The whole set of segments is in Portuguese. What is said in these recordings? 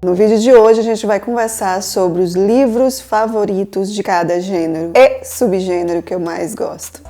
No vídeo de hoje a gente vai conversar sobre os livros favoritos de cada gênero e subgênero que eu mais gosto.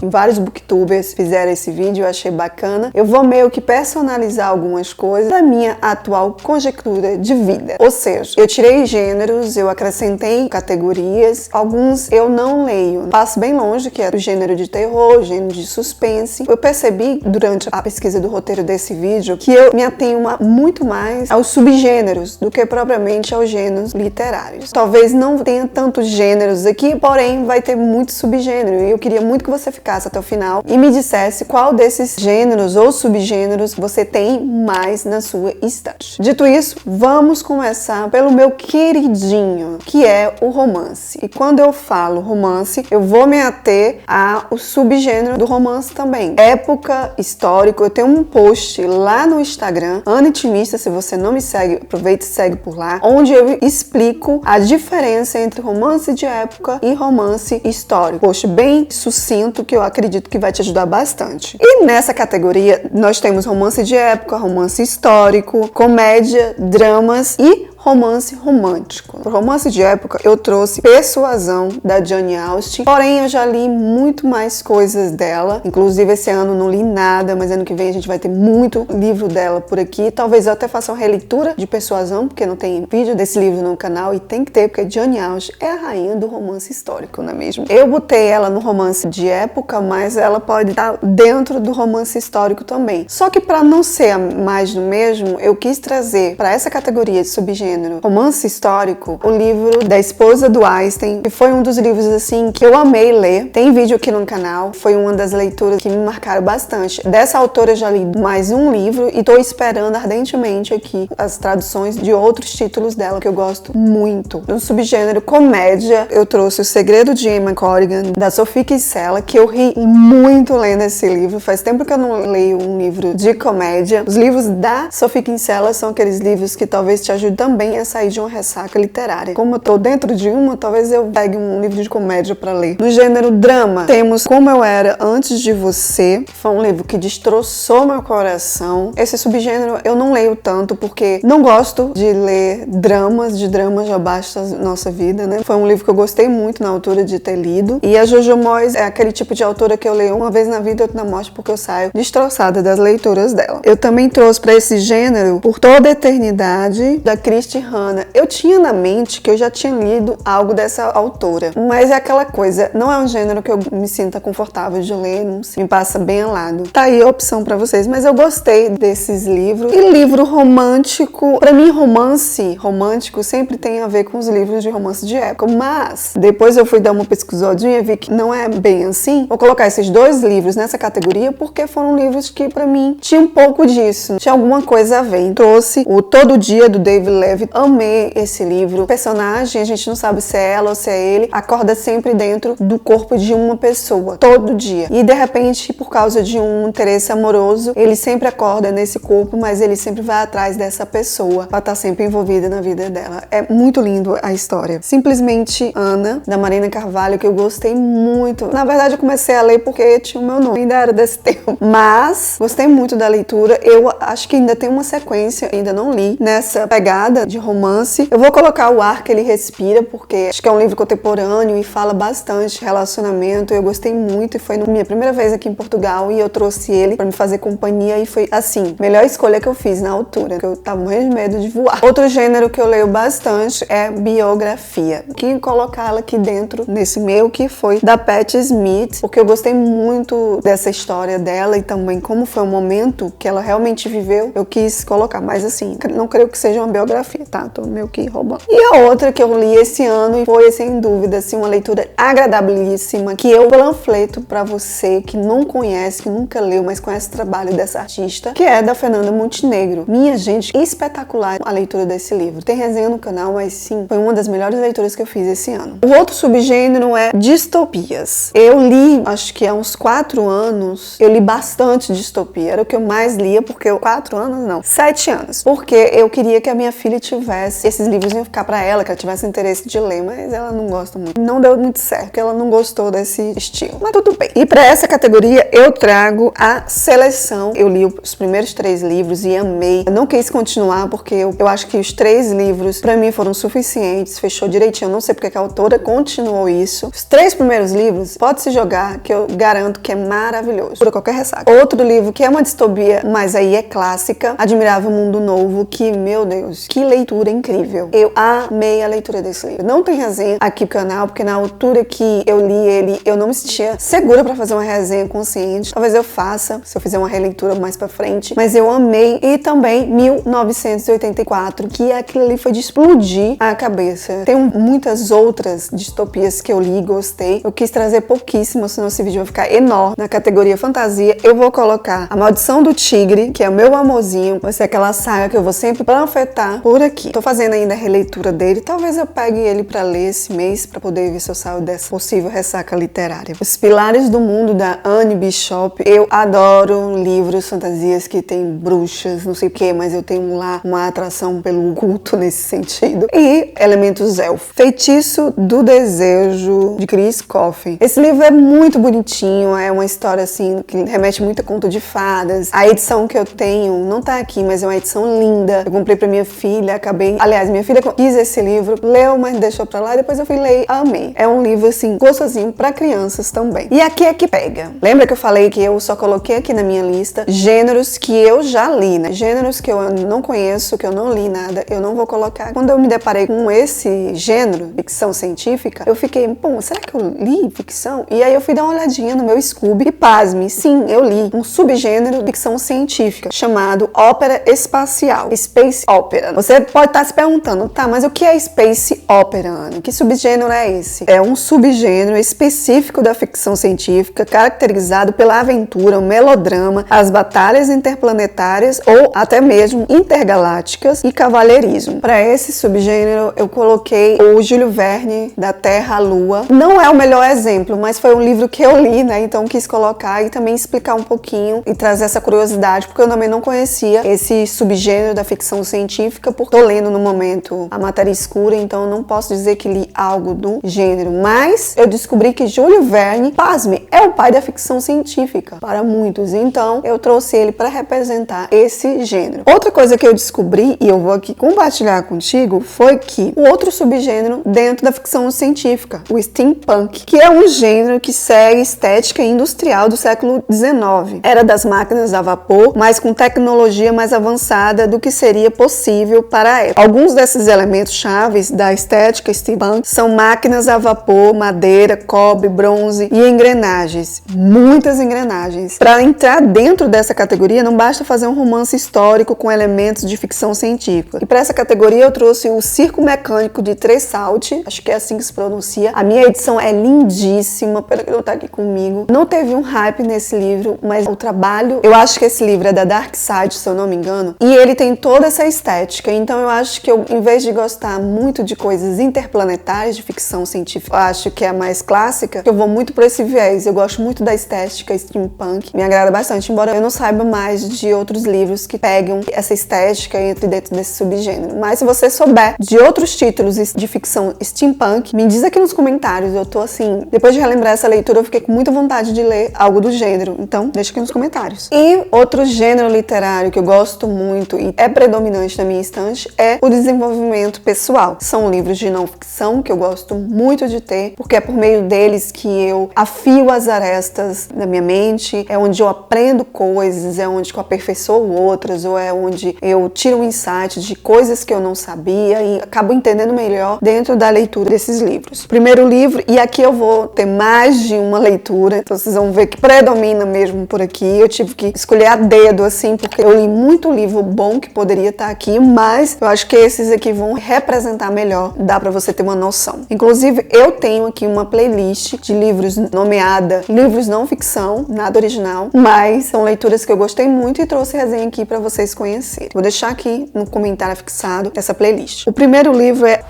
Vários booktubers fizeram esse vídeo, eu achei bacana. Eu vou meio que personalizar algumas coisas da minha atual conjectura de vida. Ou seja, eu tirei gêneros, eu acrescentei categorias, alguns eu não leio. Passo bem longe, que é o gênero de terror, o gênero de suspense. Eu percebi durante a pesquisa do roteiro desse vídeo que eu me atenho muito mais aos subgêneros do que propriamente aos gêneros literários. Talvez não tenha tantos gêneros aqui, porém vai ter muito subgênero. E eu queria muito que você ficasse até o final e me dissesse qual desses gêneros ou subgêneros você tem mais na sua estante. Dito isso, vamos começar pelo meu queridinho, que é o romance. E quando eu falo romance, eu vou me ater ao subgênero do romance também. Época, histórico, eu tenho um post lá no Instagram, Ana Intimista, se você não me segue, aproveita e segue por lá, onde eu explico a diferença entre romance de época e romance histórico. Post bem sucinto que eu acredito que vai te ajudar bastante. E nessa categoria nós temos romance de época, romance histórico, comédia, dramas e romance romântico. Pro romance de época eu trouxe Persuasão, da Jane Austen, porém eu já li muito mais coisas dela, inclusive esse ano não li nada, mas ano que vem a gente vai ter muito livro dela por aqui. Talvez eu até faça uma releitura de Persuasão, porque não tem vídeo desse livro no canal e tem que ter, porque Jane Austen é a rainha do romance histórico, não é mesmo? Eu botei ela no romance de época, mas ela pode estar dentro do romance histórico também. Só que para não ser mais do mesmo, eu quis trazer para essa categoria de subgênero romance histórico, o livro da esposa do Einstein, que foi um dos livros assim que eu amei ler. Tem vídeo aqui no canal, foi uma das leituras que me marcaram bastante. Dessa autora eu já li mais um livro e tô esperando ardentemente aqui as traduções de outros títulos dela que eu gosto muito. No subgênero comédia, eu trouxe O Segredo de Emma Corrigan, da Sophie Kinsella, que eu ri muito lendo esse livro. Faz tempo que eu não leio um livro de comédia. Os livros da Sophie Kinsella são aqueles livros que talvez te ajudem também a sair de uma ressaca literária. Como eu tô dentro de uma, talvez eu pegue um livro de comédia para ler. No gênero drama, temos Como Eu Era Antes de Você, que foi um livro que destroçou meu coração. Esse subgênero eu não leio tanto porque não gosto de ler dramas, de dramas já basta a nossa vida, né? Foi um livro que eu gostei muito na altura de ter lido. E a Jojo Moyes é aquele tipo de autora que eu leio uma vez na vida, outra na morte, porque eu saio destroçada das leituras dela. Eu também trouxe para esse gênero Por Toda a Eternidade, da Christie Hannah. Eu tinha na mente que eu já tinha lido algo dessa autora, mas é aquela coisa, não é um gênero que eu me sinta confortável de ler, não me passa bem ao lado. Tá aí a opção pra vocês, mas eu gostei desses livros. E livro romântico, pra mim romance romântico sempre tem a ver com os livros de romance de época, mas depois eu fui dar uma pesquisadinha e vi que não é bem assim. Vou colocar esses dois livros nessa categoria porque foram livros que pra mim tinha um pouco disso, tinha alguma coisa a ver. Trouxe o Todo Dia, do David Levitt. Amei esse livro. O personagem, a gente não sabe se é ela ou se é ele, acorda sempre dentro do corpo de uma pessoa, todo dia. E de repente, por causa de um interesse amoroso, ele sempre acorda nesse corpo, mas ele sempre vai atrás dessa pessoa pra estar sempre envolvida na vida dela. É muito lindo a história. Simplesmente Ana, da Marina Carvalho, que eu gostei muito. Na verdade, eu comecei a ler porque tinha o meu nome, ainda era desse tempo. Mas gostei muito da leitura. Eu acho que ainda tem uma sequência, ainda não li, nessa pegada de romance. Eu vou colocar O Ar que Ele Respira, porque acho que é um livro contemporâneo e fala bastante de relacionamento. Eu gostei muito e foi a minha primeira vez aqui em Portugal e eu trouxe ele pra me fazer companhia e foi, assim, a melhor escolha que eu fiz na altura, porque eu tava morrendo de medo de voar. Outro gênero que eu leio bastante é biografia. Quem colocá-la aqui dentro, nesse meu, que foi da Patti Smith, porque eu gostei muito dessa história dela e também como foi o momento que ela realmente viveu, eu quis colocar, mas assim, não creio que seja uma biografia, tá? Tô meio que roubando. E a outra que eu li esse ano e foi, sem dúvida, assim, uma leitura agradabilíssima, que eu panfleto pra você que não conhece, que nunca leu, mas conhece o trabalho dessa artista, que é da Fernanda Montenegro. Minha gente, espetacular a leitura desse livro. Tem resenha no canal, mas sim, foi uma das melhores leituras que eu fiz esse ano. O outro subgênero é distopias. Eu li, acho que há uns 4 anos, eu li bastante distopia. Era o que eu mais lia, porque 4 anos não, 7 anos. Porque eu queria que a minha filha tivesse, esses livros iam ficar pra ela, que ela tivesse interesse de ler, mas ela não gosta muito. Não deu muito certo, porque ela não gostou desse estilo. Mas tudo bem. E pra essa categoria eu trago a seleção. Eu li os primeiros 3 livros e amei. Eu não quis continuar porque eu acho que os 3 livros pra mim foram suficientes, fechou direitinho. Eu não sei porque que a autora continuou isso. Os 3 primeiros livros, pode se jogar, que eu garanto que é maravilhoso. Por qualquer ressaca. Outro livro que é uma distopia, mas aí é clássica, Admirável Mundo Novo, que, meu Deus, que leitura incrível. Eu amei a leitura desse livro. Não tem resenha aqui no canal, porque na altura que eu li ele, eu não me sentia segura pra fazer uma resenha consciente. Talvez eu faça, se eu fizer uma releitura mais pra frente. Mas eu amei. E também 1984, que aquilo ali foi de explodir a cabeça. Tem muitas outras distopias que eu li e gostei. Eu quis trazer pouquíssimas, senão esse vídeo vai ficar enorme. Na categoria fantasia, eu vou colocar A Maldição do Tigre, que é o meu amorzinho. Vai ser aquela saga que eu vou sempre panfletar por aqui. Tô fazendo ainda a releitura dele. Talvez eu pegue ele pra ler esse mês, pra poder ver se eu saio dessa possível ressaca literária. Os Pilares do Mundo, da Anne Bishop. Eu adoro livros, fantasias que tem bruxas, não sei o que, mas eu tenho lá uma atração pelo culto nesse sentido. E Elementos Elfos. Feitiço do Desejo, de Chris Coffey. Esse livro é muito bonitinho, é uma história assim que remete muito a conto de fadas. A edição que eu tenho não tá aqui, mas é uma edição linda. Eu comprei pra minha filha, acabei... Aliás, minha filha quis esse livro, leu, mas deixou pra lá, e depois eu fui ler, amei. É um livro assim, gostosinho pra crianças também. E aqui é que pega. Lembra que eu falei que eu só coloquei aqui na minha lista gêneros que eu já li, né? Gêneros que eu não conheço, que eu não li nada, eu não vou colocar. Quando eu me deparei com esse gênero, ficção científica, eu fiquei, pô, será que eu li ficção? E aí eu fui dar uma olhadinha no meu Scooby e pasme, sim, eu li um subgênero de ficção científica chamado ópera espacial, Space Opera. Você pode estar se perguntando, tá, mas o que é Space Opera, Ana? Que subgênero é esse? É um subgênero específico da ficção científica, caracterizado pela aventura, o melodrama, as batalhas interplanetárias ou até mesmo intergalácticas e cavalheirismo. Para esse subgênero, eu coloquei o Júlio Verne, Da Terra à Lua. Não é o melhor exemplo, mas foi um livro que eu li, né? Então quis colocar e também explicar um pouquinho e trazer essa curiosidade, porque eu também não conhecia esse subgênero da ficção científica, porque tô lendo no momento A Matéria Escura, então eu não posso dizer que li algo do gênero, mas eu descobri que Júlio Verne, pasme, é o pai da ficção científica para muitos, então eu trouxe ele para representar esse gênero. Outra coisa que eu descobri, e eu vou aqui compartilhar contigo, foi que o outro subgênero dentro da ficção científica, o steampunk, que é um gênero que segue estética industrial do século XIX. Era das máquinas a vapor, mas com tecnologia mais avançada do que seria possível para a época. Alguns desses elementos chaves da estética steampunk são máquinas a vapor, madeira, cobre, bronze e engrenagens. Muitas engrenagens. Para entrar dentro dessa categoria, não basta fazer um romance histórico com elementos de ficção científica. E para essa categoria eu trouxe o Circo Mecânico de Tressault, acho que é assim que se pronuncia. A minha edição é lindíssima, pena que não tá aqui comigo. Não teve um hype nesse livro, mas o trabalho, eu acho que esse livro é da Dark Side, se eu não me engano, e ele tem toda essa estética, então eu acho que eu, em vez de gostar muito de coisas interplanetárias, de ficção científica, eu acho que é a mais clássica, eu vou muito por esse viés. Eu gosto muito da estética steampunk, me agrada bastante, embora eu não saiba mais de outros livros que pegam essa estética e entrem dentro desse subgênero. Mas se você souber de outros títulos de ficção steampunk, me diz aqui nos comentários. Eu tô assim, depois de relembrar essa leitura, eu fiquei com muita vontade de ler algo do gênero, então deixa aqui nos comentários. E outro gênero literário que eu gosto muito e é predominante na minha estante é o desenvolvimento pessoal. São livros de não ficção que eu gosto muito de ter, porque é por meio deles que eu afio as arestas da minha mente, é onde eu aprendo coisas, é onde eu aperfeiçoo outras, ou é onde eu tiro um insight de coisas que eu não sabia e acabo entendendo melhor dentro da leitura desses livros. Primeiro livro, e aqui eu vou ter mais de uma leitura, então vocês vão ver que predomina mesmo por aqui. Eu tive que escolher a dedo, assim, porque eu li muito livro bom que poderia estar aqui, mas eu acho que esses aqui vão representar melhor, dá pra você ter uma noção. Inclusive, eu tenho aqui uma playlist de livros nomeada Livros Não Ficção, nada original, mas são leituras que eu gostei muito e trouxe resenha aqui pra vocês conhecerem. Vou deixar aqui no comentário fixado essa playlist. O primeiro livro é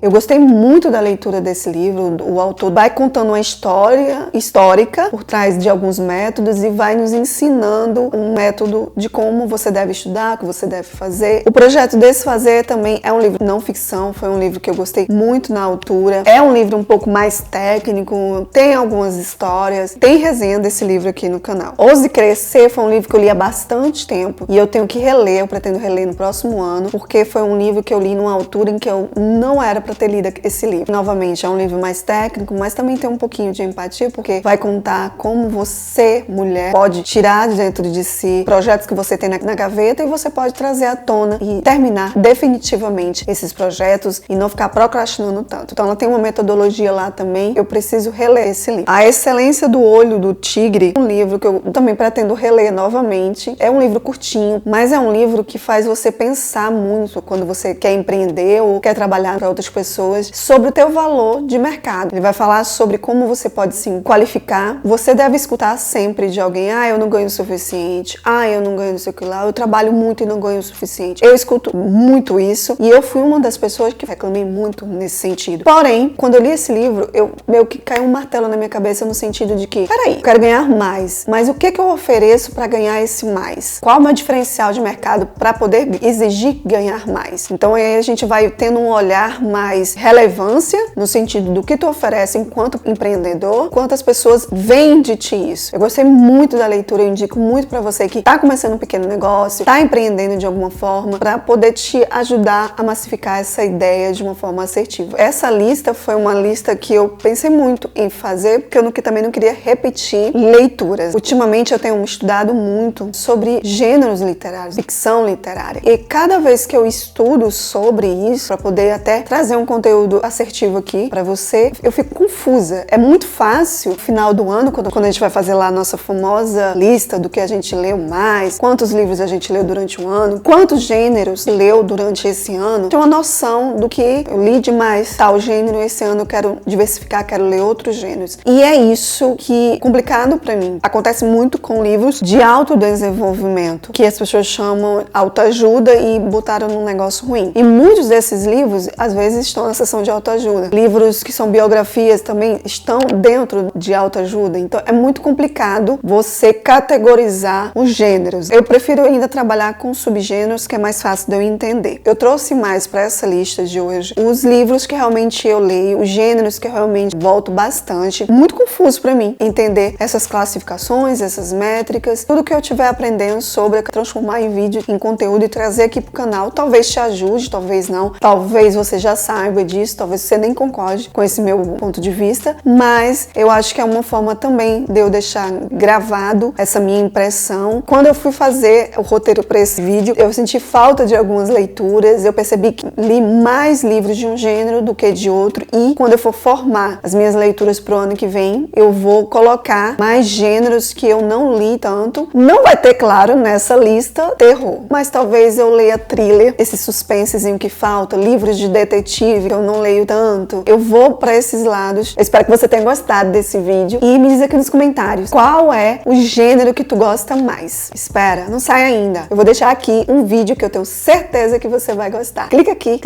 Eu gostei muito da leitura desse livro. O autor vai contando uma história histórica por trás de alguns métodos e vai nos ensinando um método de como você deve estudar, o que você deve fazer. O projeto Desfazer também é um livro não ficção, foi um livro que eu gostei muito na altura. É um livro um pouco mais técnico, tem algumas histórias, tem resenha desse livro aqui no canal. Ouse Crescer foi um livro que eu li há bastante tempo e eu tenho que reler, eu pretendo reler no próximo ano, porque foi um livro que eu li numa altura em que eu não era para ter lido esse livro. Novamente, é um livro mais técnico, mas também tem um pouquinho de empatia, porque vai contar como você, mulher, pode tirar de dentro de si projetos que você tem na gaveta e você pode trazer à tona e terminar definitivamente esses projetos e não ficar procrastinando tanto. Então ela tem uma metodologia lá também, eu preciso reler esse livro. A Excelência do Olho do Tigre, um livro que eu também pretendo reler novamente. É um livro curtinho, mas é um livro que faz você pensar muito quando você quer empreender ou quer trabalhar para outras pessoas sobre o teu valor de mercado. Ele vai falar sobre como você pode se qualificar. Você deve escutar sempre de alguém: eu não ganho o suficiente, eu não ganho isso aqui lá, eu trabalho muito e não ganho o suficiente. Eu escuto muito isso e eu fui uma das pessoas que reclamei muito nesse sentido. Porém, quando eu li esse livro, eu meio que caiu um martelo na minha cabeça no sentido de que, peraí, eu quero ganhar mais, mas o que eu ofereço para ganhar esse mais? Qual é o meu diferencial de mercado para poder exigir ganhar mais? Então aí a gente vai tendo um olhar mais relevância no sentido do que tu oferece enquanto empreendedor, quantas pessoas veem de ti isso. Eu gostei muito da leitura, eu indico muito para você que está começando um pequeno negócio, está empreendendo de alguma forma, para poder te ajudar a massificar essa ideia de uma forma assertiva. Essa lista foi uma lista que eu pensei muito em fazer, porque eu também não queria repetir leituras. Ultimamente eu tenho estudado muito sobre gêneros literários, ficção literária. E cada vez que eu estudo sobre isso, para poder até trazer um conteúdo assertivo aqui para você, eu fico confusa. É muito fácil, no final do ano, quando a gente vai fazer lá a nossa famosa lista do que a gente leu mais, quantos livros a gente leu durante um ano, quantos gêneros leu durante esse ano, ter uma noção do que eu li demais tal gênero, esse ano eu quero diversificar, quero ler outros gêneros. E é isso que é complicado para mim. Acontece muito com livros de autodesenvolvimento, que as pessoas chamam autoajuda e botaram num negócio ruim. E muitos desses livros, às vezes, estão na seção de autoajuda. Livros que são biografias também estão dentro de autoajuda. Então, é muito complicado você categorizar os gêneros. Eu prefiro ainda trabalhar com subgêneros, que é mais fácil de eu entender. Eu trouxe mais para essa lista de hoje os livros que realmente eu leio, os gêneros que eu realmente volto bastante. Muito confuso para mim entender essas classificações, essas métricas, tudo que eu estiver aprendendo sobre transformar em vídeo, em conteúdo e trazer aqui pro canal. Talvez te ajude, talvez não. Talvez você já saiba disso, talvez você nem concorde com esse meu ponto de vista, mas eu acho que é uma forma também de eu deixar gravado essa minha impressão. Quando eu fui fazer o roteiro para esse vídeo, eu senti falta de algumas leituras, eu percebi que li mais livros de um gênero do que de outro, e quando eu for formar as minhas leituras pro ano que vem, eu vou colocar mais gêneros que eu não li tanto. Não vai ter, claro, nessa lista terror, mas talvez eu leia thriller, esse suspensezinho que falta, livros de detetive que eu não leio tanto. Eu vou para esses lados. Eu espero que você tenha gostado desse vídeo e me diz aqui nos comentários qual é o gênero que tu gosta mais. Espera, não sai ainda. Eu vou deixar aqui um vídeo que eu tenho certeza que você vai gostar. Clica aqui,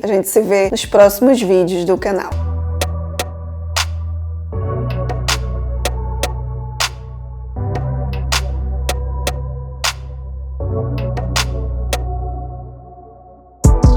a gente se vê nos próximos vídeos do canal.